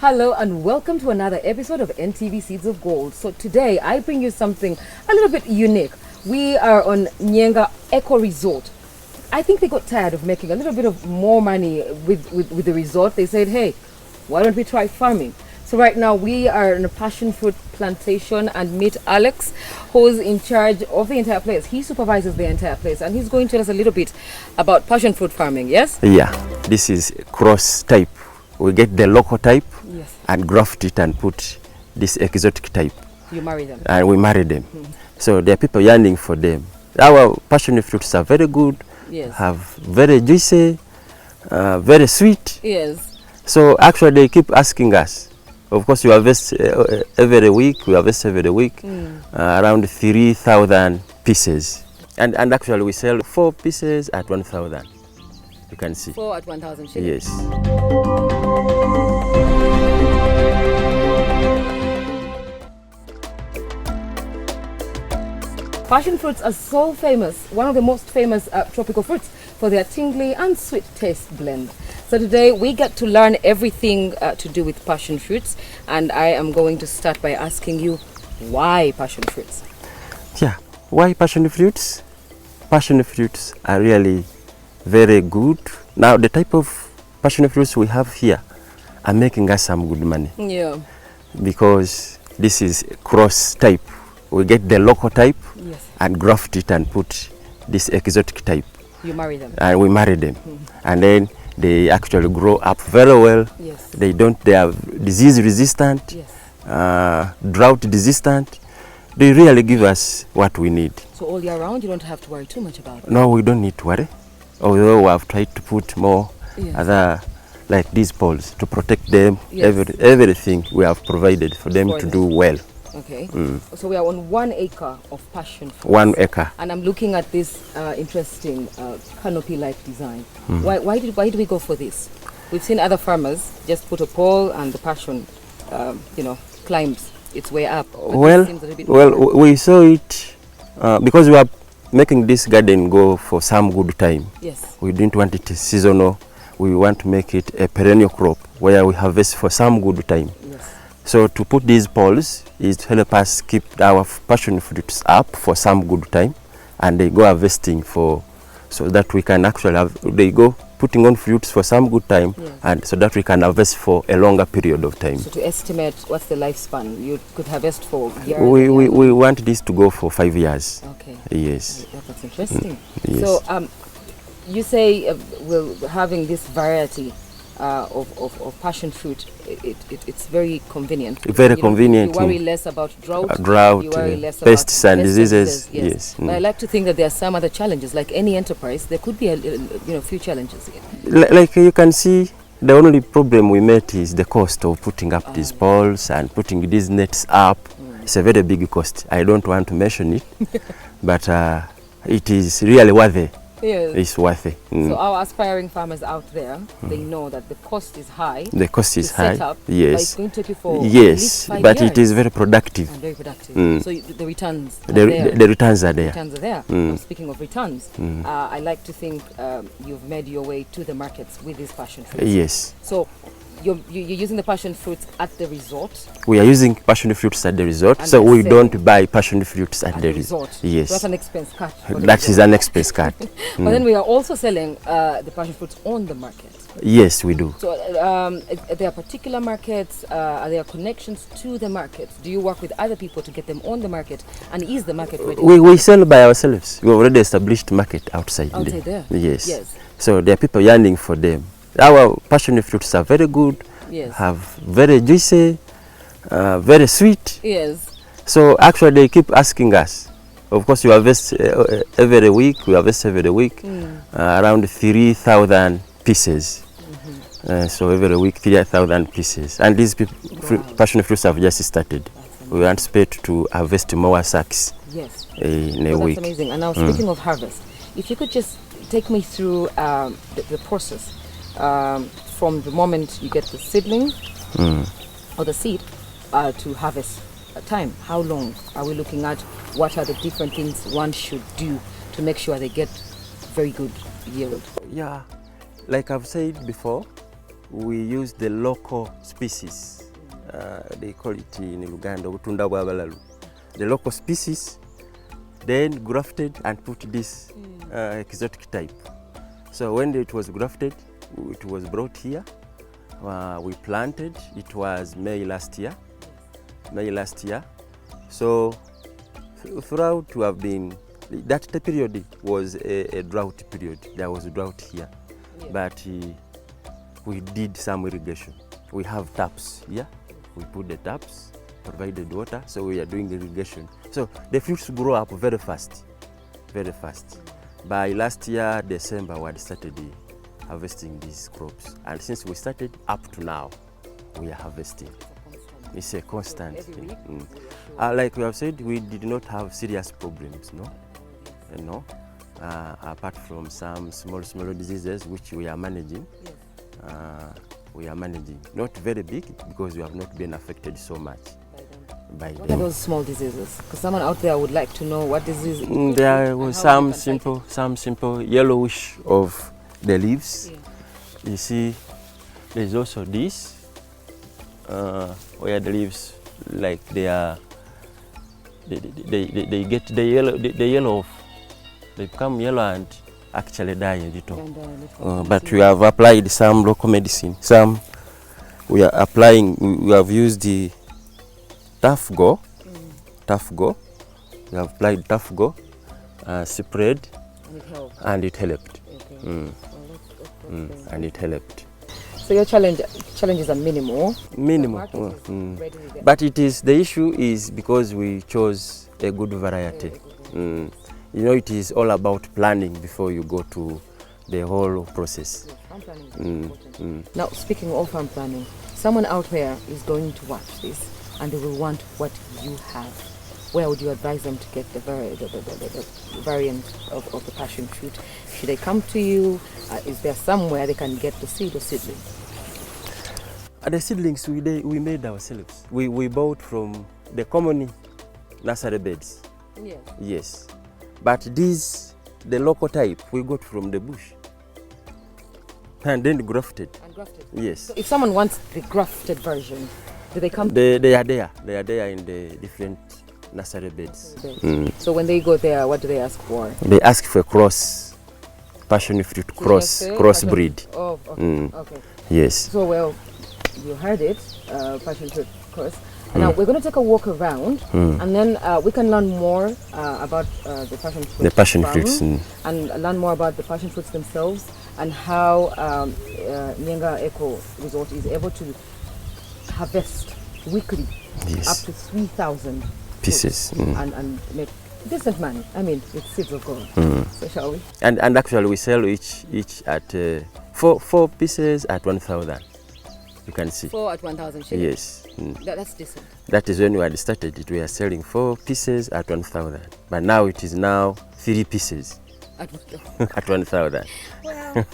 Hello and welcome to another episode of NTV Seeds of Gold. So today I bring you something a little bit unique. We are on Nyenga Eco Resort. I think they got tired of making a little bit of more money with the resort. They said, hey, why don't we try farming? So right now we are in a passion fruit plantation and meet Alex, who's in charge of the entire place. He supervises the entire place and he's going to tell us a little bit about passion fruit farming, yes? Yeah, this is cross type. We get the local type, yes, and graft it and put this exotic type. You marry them? And we marry them. So there are people yearning for them. Our passion fruits are very good, Yes. have very juicy, very sweet. Yes. So actually they keep asking us. Of course, you harvest every week. We harvest every week, around 3,000 pieces. And actually we sell 4 pieces at 1,000. You can see. 4 at 1,000 shillings. Yes. Passion fruits are so famous, one of the most famous tropical fruits for their tingly and sweet taste blend. So today we get to learn everything to do with passion fruits, and I am going to start by asking you, why passion fruits? Yeah, why passion fruits? Passion fruits are really very good. Now the type of passion fruits we have here are making us some good money. Yeah. Because this is cross type. We get the local type, Yes. and graft it and put this exotic type. You marry them? And we marry them. And then they actually grow up very well. Yes. They are disease resistant, Yes. drought resistant. They really give us what we need. So all year round you don't have to worry too much about it? No, we don't need to worry. Although we have tried to put more Yes. other, like these poles, to protect them. Yes. Everything we have provided for them to do well. Okay. So we are on 1 acre of passion fruits. 1 acre. And I'm looking at this interesting canopy-like design. Why did we go for this? We've seen other farmers just put a pole and the passion, climbs its way up. But this seems a little bit more- We saw it because we are making this garden go for some good time. Yes. We didn't want it seasonal. We want to make it a perennial crop where we harvest for some good time. Yes. So to put these poles is to help us keep our passion fruits up for some good time, and they go harvesting so that we can actually they go putting on fruits for some good time, Yes. and so that we can harvest for a longer period of time. So to estimate what's the lifespan, you could harvest for years. We want this to go for 5 years. Okay. Yes. That's interesting. Yes. So you say we're having this variety of passion fruit. It's very convenient. Very convenient. You worry less about drought. Drought, you worry less pests about and diseases. Yes. But I like to think that there are some other challenges. Like any enterprise, there could be a few challenges here. Like you can see, the only problem we met is the cost of putting up these poles and putting these nets up. It's a very big cost. I don't want to mention it, but it is really worth it. Yes. It's worth it. So our aspiring farmers out there, they know that the cost is high. The cost is to high. set up, Yes. but it's going to take you for at Yes, least 5 but years. it is very productive. And very productive. So the returns are The there. the returns are there. Returns are there. Now, speaking of returns, I like to think you've made your way to the markets with these passion fruits. Yes. So you're using the passion fruits at the resort. We are using passion fruits at the resort, And so they we sell don't buy passion fruits at the resort. Yes. So that's an expense cut. for the That is resort. an expense cut. But then we are also selling the passion fruits on the market. Yes, we do. So are there particular markets? Are there connections to the markets? Do you work with other people to get them on the market? And is the market ready? We sell by ourselves. We already established market outside. Outside there? Yes. Yes. So there are people yearning for them. Our passion fruits are very good, Yes. have very juicy, very sweet. Yes. So actually they keep asking us. Of course, you harvest every week. We harvest every week, around 3,000 pieces. So every week 3,000 pieces. And these passion fruits have just started. We anticipate to harvest more sacks Yes. in a week. That's amazing. And now speaking of harvest, if you could just take me through the process from the moment you get the seedling or the seed to harvest time. How long are we looking at? What are the different things one should do to make sure they get very good yield? Yeah, like I've said before, we use the local species. They call it in Uganda obutunda bwa balalu. The local species, then grafted and put this exotic type. So when it was grafted, it was brought here. We planted. It was May last year. So throughout we have been, that period was a drought period. There was a drought here, but we did some irrigation. We have taps here. We put the taps, provided water, so we are doing irrigation. So the fruits grow up very fast, very fast. By last year, December, we had started harvesting these crops. And since we started up to now, we are harvesting. It's a constant thing. Like we have said, we did not have serious problems, no? Apart from some small diseases which we are managing. We are managing. Not very big because we have not been affected so much by them. What are those small diseases? Because someone out there would like to know what disease. There was some simple yellowish of the leaves. You see, there's also this, where the leaves, like they get the yellow, they become yellow and actually die a little. But we have applied some local medicine. Some we are applying, we have used the Tough Go. We have applied Tough Go, spread, and it helped. Okay. And it helped. So your challenges are minimal. But it is, the issue is because we chose a good variety. You know, it is all about planning before you go to the whole process. Yes, farm planning is important. Now, speaking of farm planning, someone out there is going to watch this and they will want what you have. Where would you advise them to get the variant of the passion fruit? Should they come to you? Is there somewhere they can get the seed or seedling? The seedlings we made ourselves. We bought from the common nursery beds. Yes. Yes. But these, the local type, we got from the bush. And then grafted. And grafted? Yes. So if someone wants the grafted version, do they come? They are there. They are there in the different nursery beds. So when they go there, what do they ask for? They ask for cross, passion fruit crossbreed. Oh, okay. Okay. Yes. So, well, you heard it, passion fruit cross. Now we're going to take a walk around, and then we can learn more about the passion fruits. The passion fruits. And learn more about the passion fruits themselves and how Nyenga Eco Resort is able to harvest weekly up to 3,000 pieces and make decent money. I mean, it's seeds of gold. So shall we? And actually we sell each at four pieces at 1,000. You can see. 4 at 1,000 shillings. Yes. That's decent. That is when we had started it. We are selling 4 pieces at 1,000. But now it is now 3 pieces at 1,000. at 1,000. Well,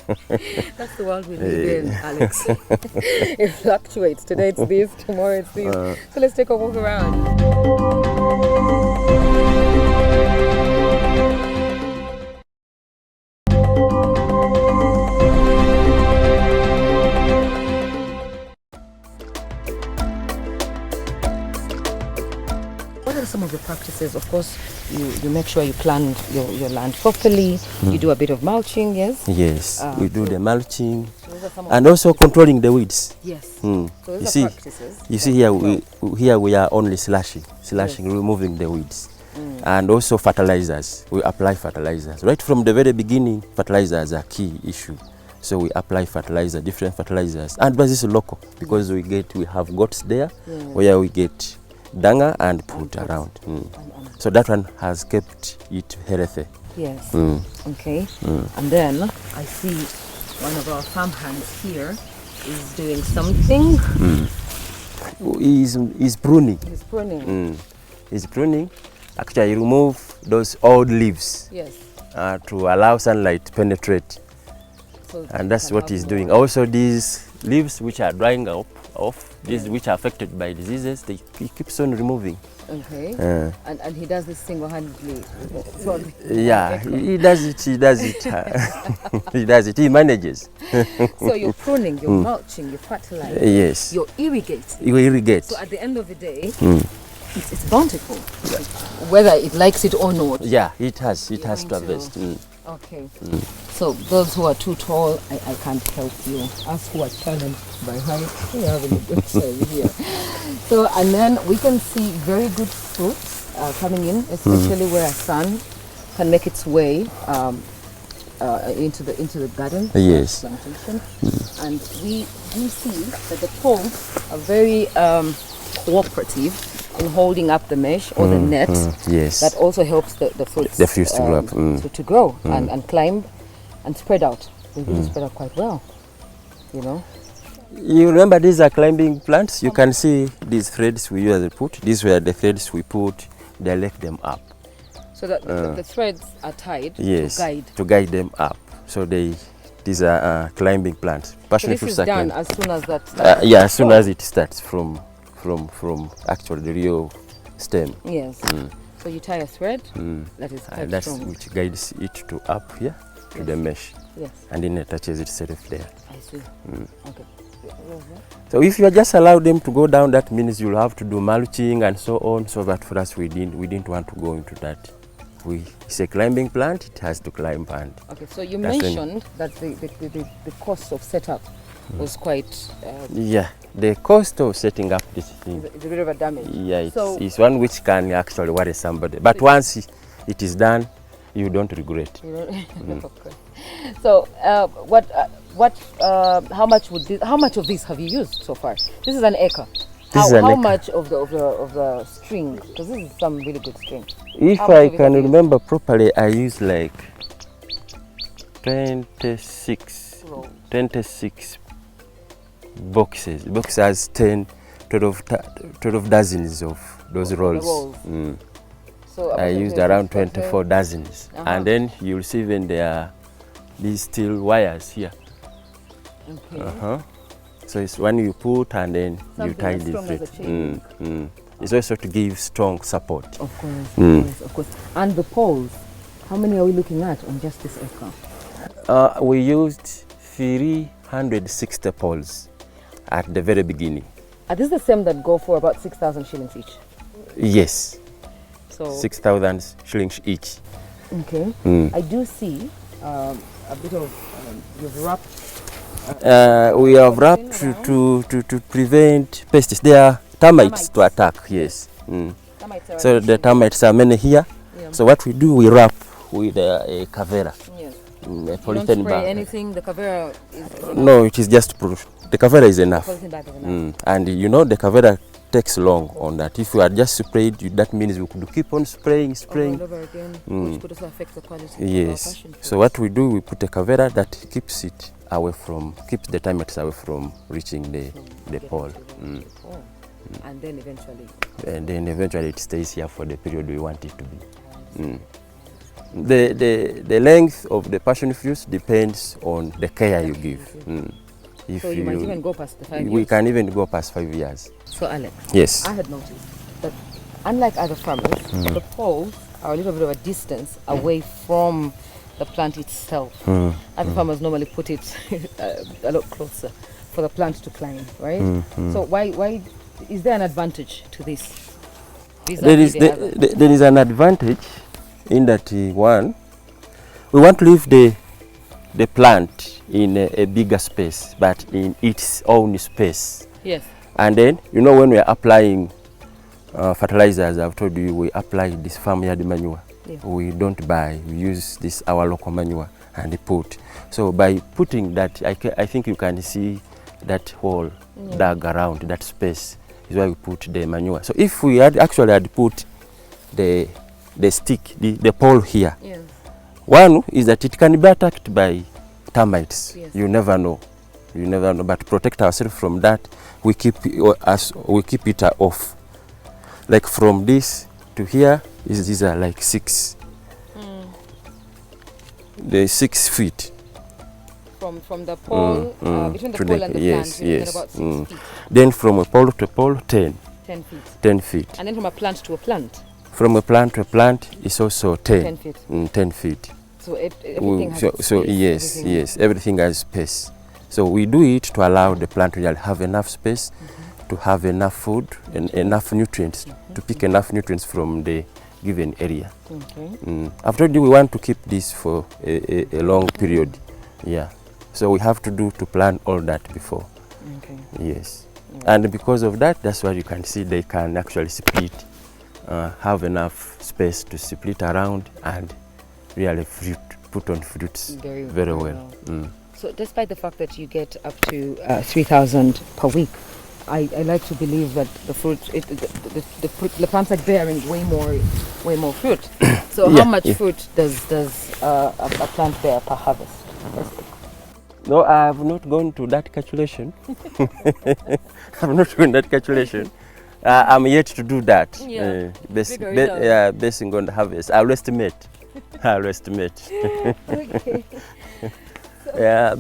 that's the world we live in, Alex. It fluctuates. Today it's this, tomorrow it's this. So let's take a walk around. What are some of the practices? Of course, you make sure you plan your land properly. You do a bit of mulching, yes? Yes, we do the mulching and also controlling the weeds. Yes. So those are practices. You see here we are only slashing, removing the weeds. And also fertilizers. We apply fertilizers. Right from the very beginning, fertilizers are a key issue. So we apply fertilizer, different fertilizers. And but this is local because we have goats there where we get danga and put around. So that one has kept it healthy. Yes. Okay. And then I see one of our farm hands here is doing something. He's pruning. He's pruning. He's pruning. Actually, remove those old leaves. Yes. To allow sunlight to penetrate. So and that's what he's doing. Also, these leaves which are drying off, these which are affected by diseases, he keeps on removing. Okay. And he does this single-handedly. Yeah, he does it. He does it. He does it. He manages. So you're pruning, you're mulching, you're fertilizing. Yes. You're irrigating. You irrigate. So at the end of the day, it's bountiful, whether it likes it or not. Yeah, it has to harvest. Okay. So those who are too tall, I can't help you. Us who are challenged by height, we have a good side here. So, and then we can see very good fruits coming in, especially where sun can make its way into the garden. Yes. Plantation. And we do see that the poles are very cooperative in holding up the mesh or the net. Yes. That also helps the fruits, to grow up. to grow and climb and spread out. They really spread out quite well, you know. You remember these are climbing plants? You can see these threads we usually put. These were the threads we put, they lift them up. So that the threads are tied to guide them up. So these are climbing plants. So this is done as soon as that yeah, as soon as it starts from actually the real stem. Yes. So you tie a thread that is quite that's strong. which guides it to up here to the mesh. Yes. And then it attaches itself there. I see. Okay. So if you just allow them to go down, that means you'll have to do mulching and so on. So that for us, we didn't want to go into that. It's a climbing plant; it has to climb. And okay, so you mentioned that the cost of setup was quite. Yeah, the cost of setting up this thing. It's a bit of a damage. Yeah, it's one which can actually worry somebody. But once it is done, you don't regret. Okay. So how much of this have you used so far? This is an acre. How much of the string? Because this is some really good string. If I can remember properly, I used like 26 boxes. Box has 12 dozens of those rolls. So I used around 24 dozens. And then you'll see when there are these steel wires here. Okay. So it's when you put and then you tie the thread. It's also to give strong support. Of course, of course. And the poles, how many are we looking at on just this acre? We used 360 poles at the very beginning. Are these the same that go for about 6,000 shillings each? Yes. So 6,000 shillings each. Okay. I do see a bit of you've wrapped. We have wrapped to prevent pests. There are termites to attack. Yes. So the termites are many here. Yeah. So what we do, we wrap with a cavera. Yes. A you polythene don't spray bag. anything. The cavera is. No, it is just proof. The cavera is enough. Polythene bag is enough. And you know the cavera takes long on that. If you are just sprayed, that means we could keep on spraying. Over and over again, which could also affect the quality of our passion fruit. So what we do, we put a cavera that keeps the termites away from reaching the pole. And then eventually it stays here for the period we want it to be. The length of the passion fruits depends on the care you give. So you might even go past the 5 years? We can even go past 5 years. So Alex, yes, I had noticed that unlike other farmers, the poles are a little bit of a distance away from the plant itself. Other farmers normally put it a lot closer for the plant to climb, right? So why is there an advantage to this? There is an advantage in that one, we want to leave the plant in a bigger space, but in its own space. Yes. And then, you know, when we are applying fertilizers, I've told you, we apply this farmyard manure. Yeah. We don't buy, we use this our local manure and put. So by putting that, I think you can see that hole dug around that space is why we put the manure. So if we had put the stick, the pole here, one is that it can be attacked by termites. Yes. You never know. But to protect ourselves from that, we keep it off. Like from this to here, these are like 6. The 6 feet. from the pole, between the to pole and the yes, plant, you yes. get about 6 feet. Then from a pole to pole, 10. 10 feet. 10 feet. And then from a plant to a plant, From a plant to a plant is also 10. 10 feet. 10 feet. So everything has its So space, yes, everything. yes, everything has space. So we do it to allow the plant to have enough space, to have enough food and enough nutrients, to pick enough nutrients from the given area. Okay. I've told you we want to keep this for a long period. Yeah. So we have to plan all that before. Okay. Yes. And because of that, that's why you can see they can actually split, have enough space to split around and really put on fruits very well. So despite the fact that you get up to 3,000 per week, I like to believe that the fruit, the plants are bearing way more fruit. So how much fruit does a plant bear per harvest? No, I have not gone to that calculation. I'm not doing that calculation. I'm yet to do that. Basing on the harvest. I'll estimate. Okay.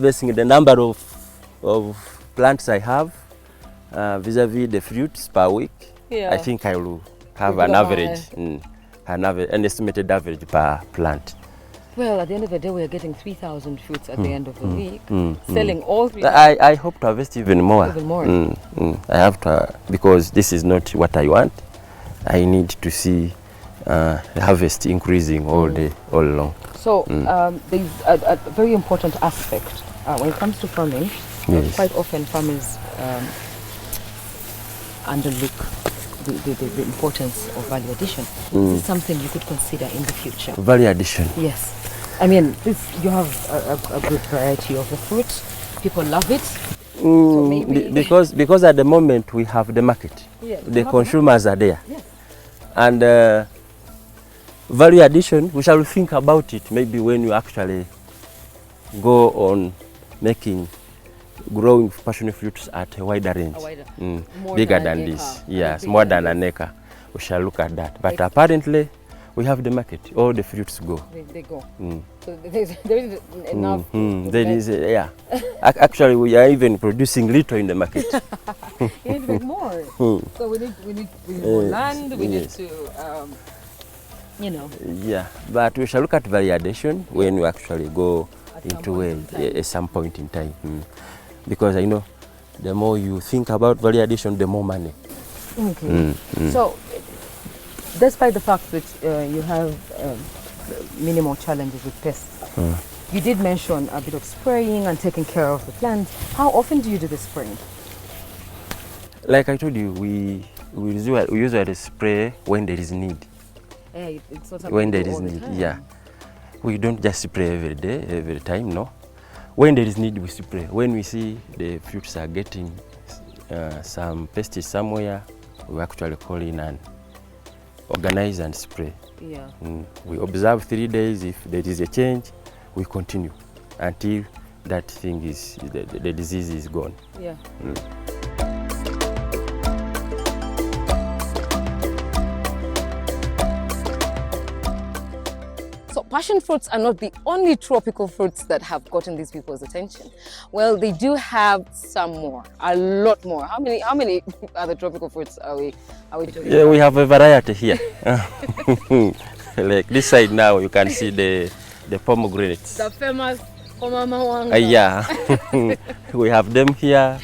Basing the number of plants I have vis-a-vis the fruits per week, I think I will have an average, an estimated average per plant. Well, at the end of the day, we are getting 3,000 fruits at the end of the week, selling all 3,000. I hope to harvest even more. Even more. I have to, because this is not what I want. I need to see the harvest increasing all along. So there's a very important aspect when it comes to farming. Quite often farmers underlook the importance of value addition. Is this something you could consider in the future? Value addition? Yes. I mean, you have a good variety of the fruit. People love it. So maybe because at the moment we have the market. The consumers are there. Yes. And value addition, we shall think about it maybe when you actually go on growing passion fruits at a wider range, bigger than this. Yes, more than an acre. We shall look at that. But apparently, we have the market. All the fruits go. They go. So there is enough. There is, Actually, we are even producing little in the market. You need to make more. So we need more land. We need to, Yeah, but we shall look at value addition when we actually go into at some point in time. Because I know the more you think about value addition, the more money. Okay. So, despite the fact that you have minimal challenges with pests, you did mention a bit of spraying and taking care of the plants. How often do you do the spraying? Like I told you, we usually spray when there is need. It's not when there is need, we don't just spray every day, every time, no. When there is need, we spray. When we see the fruits are getting some pests somewhere, we actually call in and organize and spray. We observe 3 days. If there is a change, we continue until that thing is, the disease is gone. So passion fruits are not the only tropical fruits that have gotten these people's attention. Well, they do have some more, a lot more. How many other tropical fruits are we talking about? We have a variety here. Like this side now, you can see the pomegranates. The famous pomamawanga. We have them here.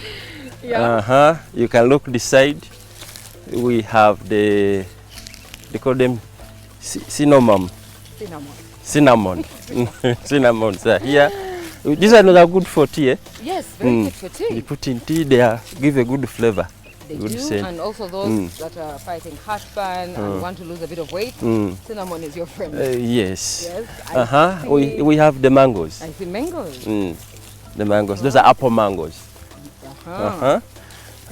You can look this side. We have they call them cinnamon. Cinnamon. Cinnamons are here. These are not good for tea. Yes, very good for tea. You put in tea, they give a good flavor. They good do, scent. and also those that are fighting heartburn and want to lose a bit of weight, cinnamon is your friend. Yes. We have the mangoes. I see mangoes. The mangoes. Those are apple mangoes.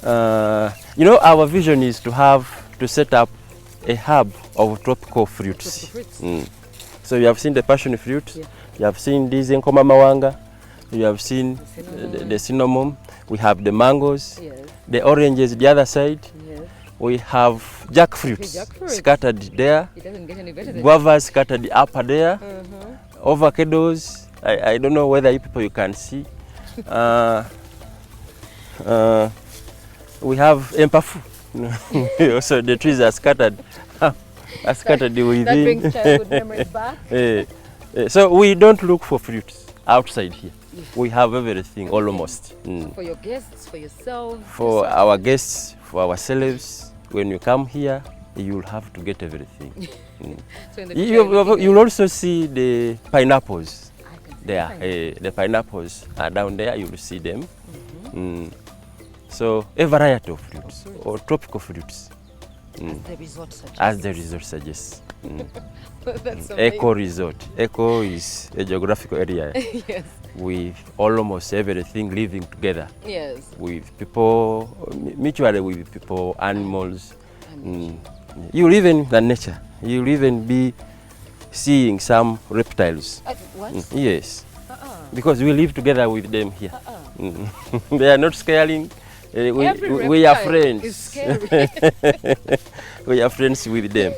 Our vision is to set up a hub of tropical fruits. So you have seen the passion fruit, you have seen this enkomamawanga, you have seen the cinnamon, we have the mangoes, the oranges the other side, we have jackfruits scattered there, It doesn't get any better than guavas scattered up there, avocados, I don't know whether you people you can see, We have empafu. Also, the trees are scattered. Are scattered within. That brings childhood memories back. So we don't look for fruits outside here. Yes. We have everything almost. For your guests, for yourself. For our guests, for ourselves. When you come here, you'll have to get everything. So in the you'll also see the pineapples there. The pineapples are down there. You'll see them. So a variety of fruits or tropical fruits. As the resort suggests. As the resort suggests. That's Eco resort. Eco is a geographical area. Yes. With almost everything living together. Yes. With people, mutually with people, animals. You'll even the nature. You'll even be seeing some reptiles. What? Yes. Because we live together with them here. They are not scaring. We are friends. Is scary. We are friends with them.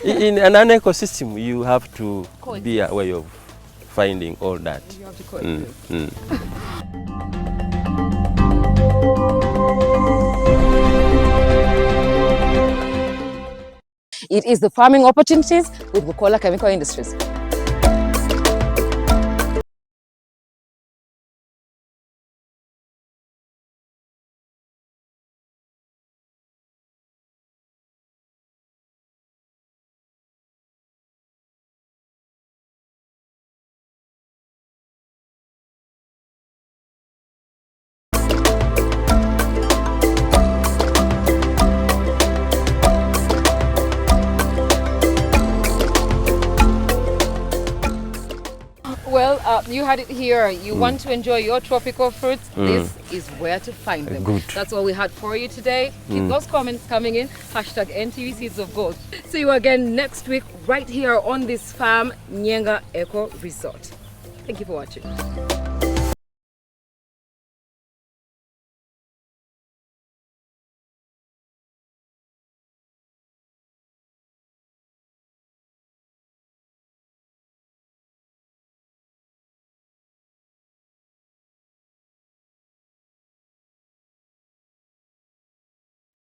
In an ecosystem, you have to be aware of finding all that. You have to coexist. It is the farming opportunities with Bukola Chemical Industries. Well, you had it here. You want to enjoy your tropical fruits. This is where to find them. Good. That's all we had for you today. Keep those comments coming in. Hashtag NTV Seeds of Gold. See you again next week right here on this farm, Nyenga Eco Resort. Thank you for watching.